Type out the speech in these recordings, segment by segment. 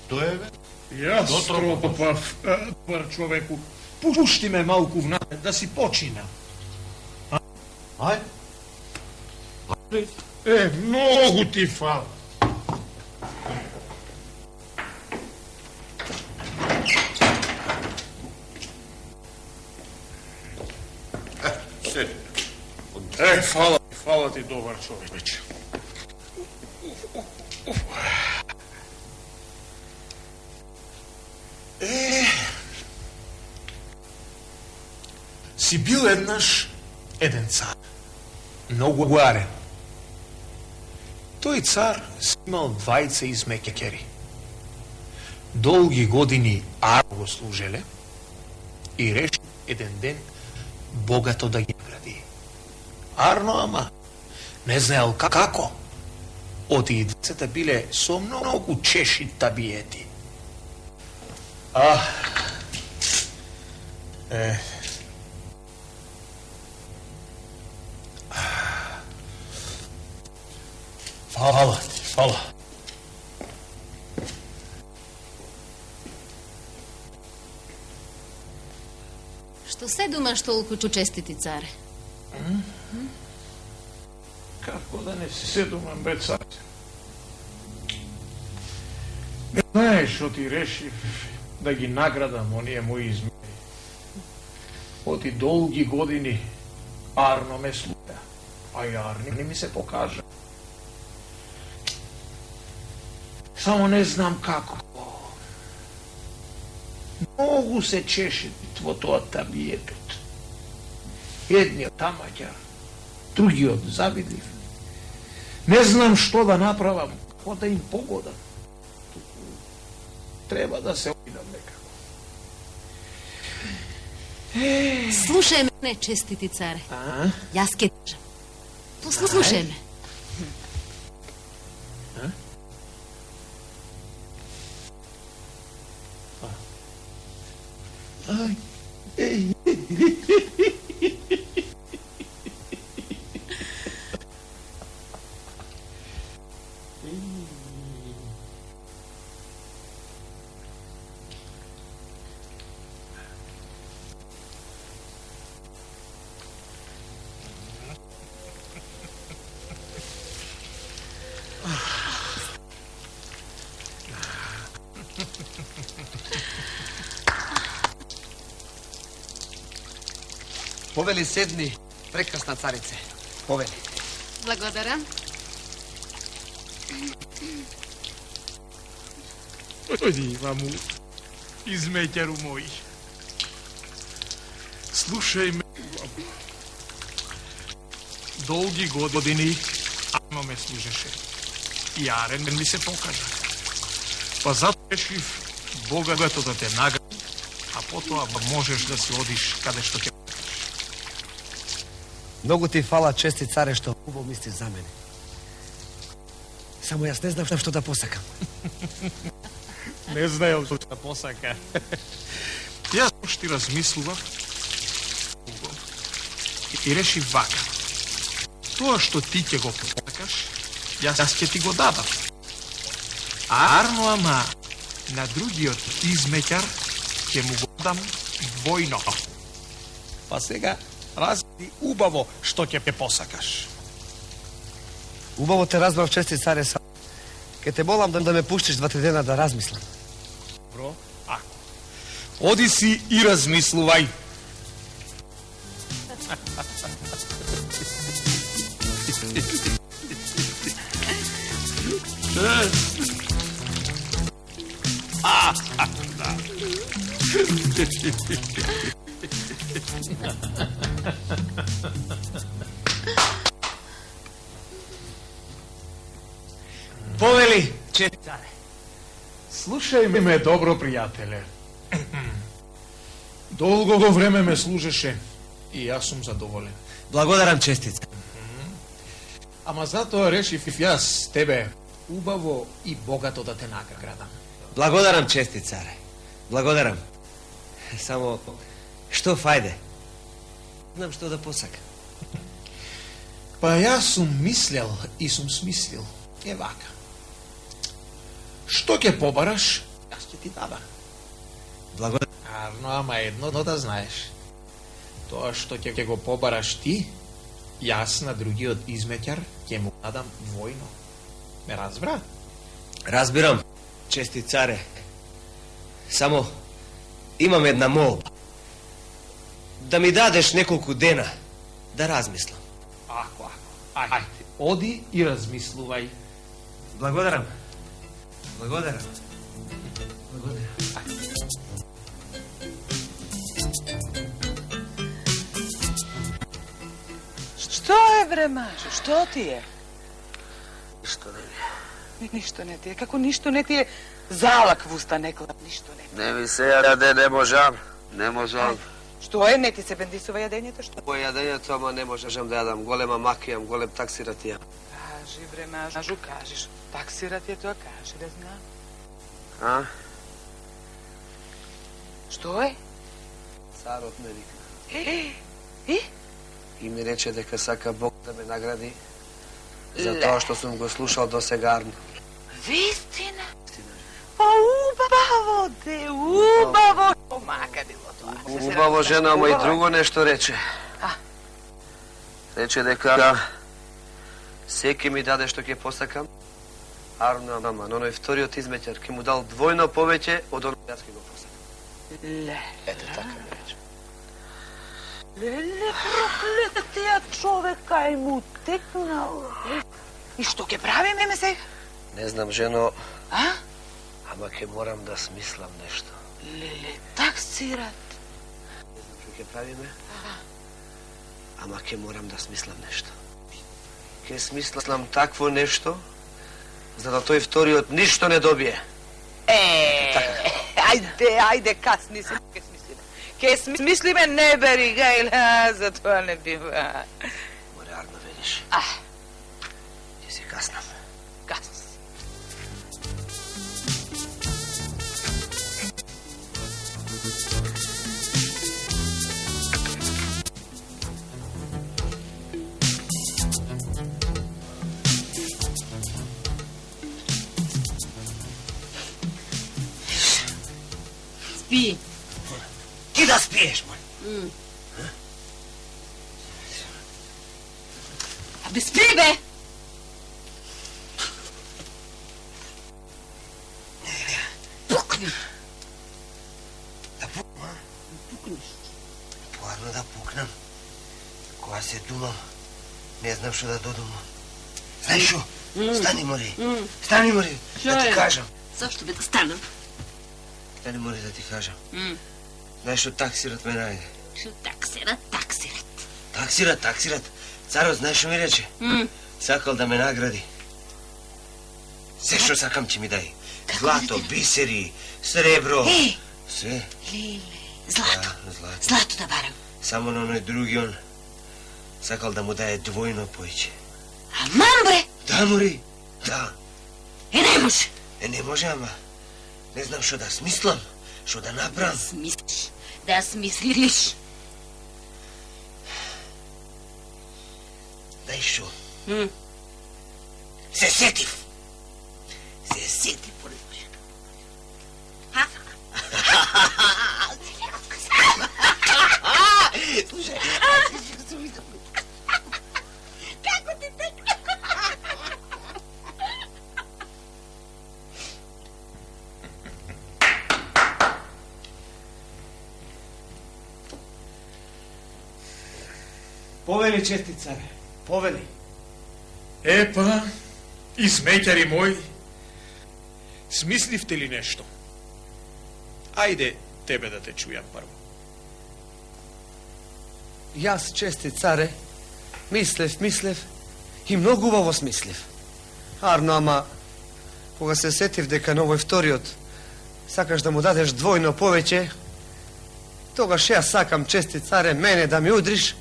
Што е, бе? Јас тропав, добар човеку. Пушти ме малку внапред да си почина. Ајде. Многу ти фала. Седи. Фала ти, добар човече. Си бил еднаш еден цар, многу гарен. Тој цар си имал двајца измекекери. Долги години арно го служеле и реши еден ден богато да ги награди. Арно, ама не знаел како. Оти и двајцата биле со многу чеши табиети. Фала ти, фала. Што се думаш толку честити, царе? Како да не се думам, бе, царе? Не знаеш што ти решив да ги наградам оние мои измери. Оти долги години Арно ме слуја, а и Арни не ми се покажа. Само не знам како. Многу се чеше во тоа табиетот. Едниот тамаќар, другиот завидлив. Не знам што да направам, како да им погодам. Треба да се обидам некако. Слушај ме, честити царе. Јас ке кажам. Послушај ме. Повели, седни, прекрасна царице. Повели. Благодарам. Дојди ваму, измеќару мој. Слушај ме, долги години Арно ме служеше. И Арен ми се покажа. Па затоа решив богато да те награди, а потоа можеш да си одиш каде што ќе. Многу ти фала, чести царе, што убаво мислиш за мене. Само јас не знам што да посакам. Не знаел што да посака. Јас уште размислував и решив вака. Тоа што ти ќе го посакаш, јас ќе ти го дадам. А Арно ама на другиот измеќар ќе му го дам двојно. Па сега размисли убаво што ќе посакаш. Убаво те разбрав, чести царе, сам. Ке те молам да ме пуштиш 2-3 дена да размислам. Добро, ако. Оди си и размислувај. Повели, чести царе. Слушај ме добро, пријателе. Долго го време ме служеше и јас сум задоволен. Благодарам, чести царе. Ама затоа решив јас тебе убаво и богато да те наградам. Благодарам, чести царе. Благодарам. Само, што фајде? Знам што да посакам. Па јас сум мислел и сум смислил. Е вака. Што ќе побараш, јас ќе ти дадам. Благодарам. Арно, ама едно да знаеш. Тоа што ќе го побараш ти, јас на другиот измеќар ќе му дадам двојно. Ме разбра? Разбирам, чести царе. Само, имам една молба. Да ми дадеш неколку дена да размислам. Ако. Ајде, оди и размислувај. Благодарам. Благодарам. Благодарам. Што е, бре, Мажо? Што ти е? Ништо не ми. Ништо не ти е. Како ништо не ти е? Залак в уста не клап, ништо не ти е. Не ми се јаде, не можам. Не можам. Што е? Не ти се бендисува јадењето? Што? По јадењето, ама не можам да јадам. Голема мака имам, голем таксират имам. Кажи, бре, Мажу, кажиш. Таксират е тоа, кажи да знам. А? Што е? Царот ме вика. И? И ми рече дека сака Бог да ме награди за тоа што сум го слушал досегарно. Вистина? Па убаво те, убаво. Мака било тоа. Убаво жена, ама и друго нешто рече. А? Рече дека секи ми даде што ќе посакам. Арно, ама, но оној вториот измеќар ќе му дал двојно повеќе од оно јас ќе го посакам. Ле. Ете така ми рече. Леле, проклетија човека е му текнал. И што ќе правиме ме сега? Не знам, жено, А? ама ќе морам да смислам нешто. Леле, таксират. Не знам што ќе правиме, ама ќе морам да смислам нешто. Ќе смислам такво нешто, за да тој вториот ништо не добие. Ајде, касни се, ке смислиме. Ке смислиме, не бери гајла, за тоа не бива. Море, Арно, велиш. Ти си каснам. Касни си. Спи. Ти да спиеш, мој. Абе, спи, бе! Пукни! Да пукнам? Пукнеш. Поарно да пукнам. Кога се дувам, не знам што да додумам. Знаеш што? Стани, Мори. Стани, Мори. Да ти кажам. Зашто бе да станам? Стани, Мори, да ти кажам. Знаеш што таксират ме најде? Што таксират? Таксират. Царот, знаеш што ми рече? Сакал да ме награди. Се што сакам ќе ми дај. Злато, бисери, сребро. Се. Леле, злато. Да, злато. Злато да барам. Само на оној други он сакал да му даде двојно поиќе. Аман, бре! Да, Мори, да. Не може. Не може, ама не знам што да смислам, што да направам. Смислиш, да смислиш. Знаеш што? Се сетив поред мене. Слушај, Како ти така? Повели, чести царе, повели. Епа, измеќари мој, смисливте ли нешто? Ајде, тебе да те чујам прво. Јас, чести царе, мислев и многу убаво смислив. Арно, ама, кога се сетив дека на овој вториот сакаш да му дадеш двојно повеќе, тогаш јас сакам, чести царе, мене да ми удриш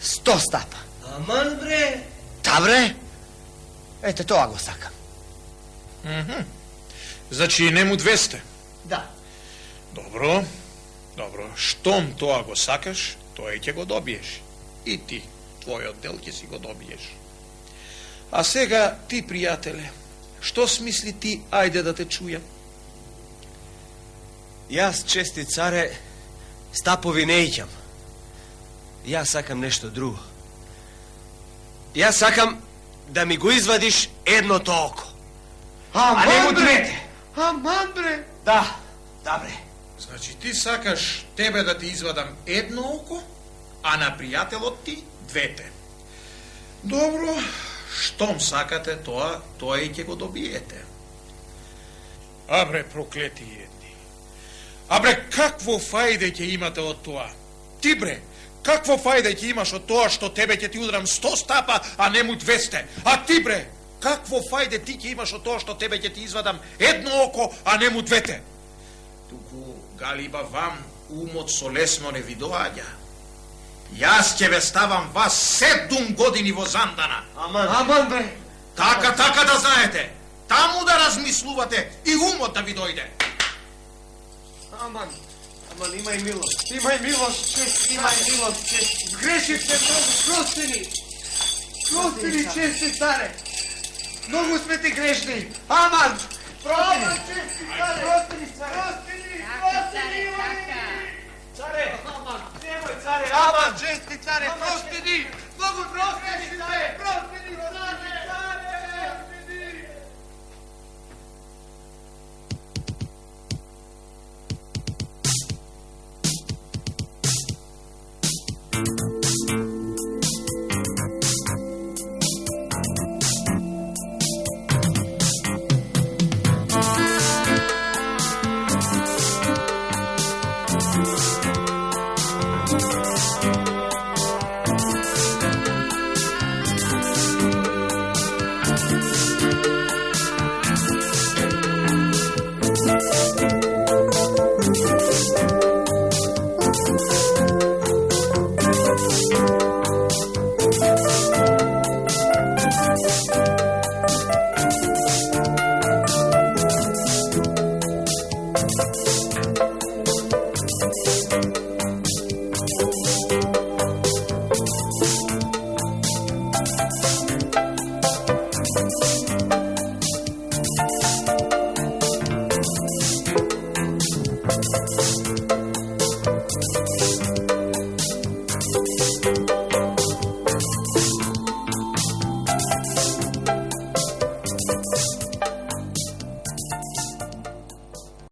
100 стапа. аман бре. Та бре, ете тоа го сакам. Значи, нему 200. Да. Добро. Штом тоа го сакаш, тоа ќе го добиеш. И ти, твојот дел ќе си го добиеш. А сега, ти, пријателе, што смисли ти, ајде да те чујам? Јас, чести царе, стапови не иќам. Јас сакам нешто друго. Јас сакам да ми го извадиш едното око. А не му двете. Аман, бре. Да, бре. Значи, ти сакаш тебе да ти извадам едно око, а на пријателот ти двете. Добро, штом сакате тоа и ќе го добиете. Абре, проклети едни. Абре, какво фајде ќе имате од тоа? Ти, бре, какво фајде ќе имаш од тоа што тебе ќе ти удрам 100 стапа, а не му 200? А ти, бре, какво фајде ти ќе имаш од тоа што тебе ќе ти извадам едно око, а не му двете? Туку, галиба, вам умот со лесно не ви доаѓа. Јас ќе ве ставам вас 7 години во зандана. Аман, бре. Така да знаете. Таму да размислувате и умот да ви дојде. Аман, имај милост. Имај милост, чести, чести. Сгрешив се многу, прости ни, чести царе. Многу сме ти грешни. Аман, чести царе. Прости ни. Царе, немој царе, Аман, чести царе, прости ни. Многу прости ни, царе.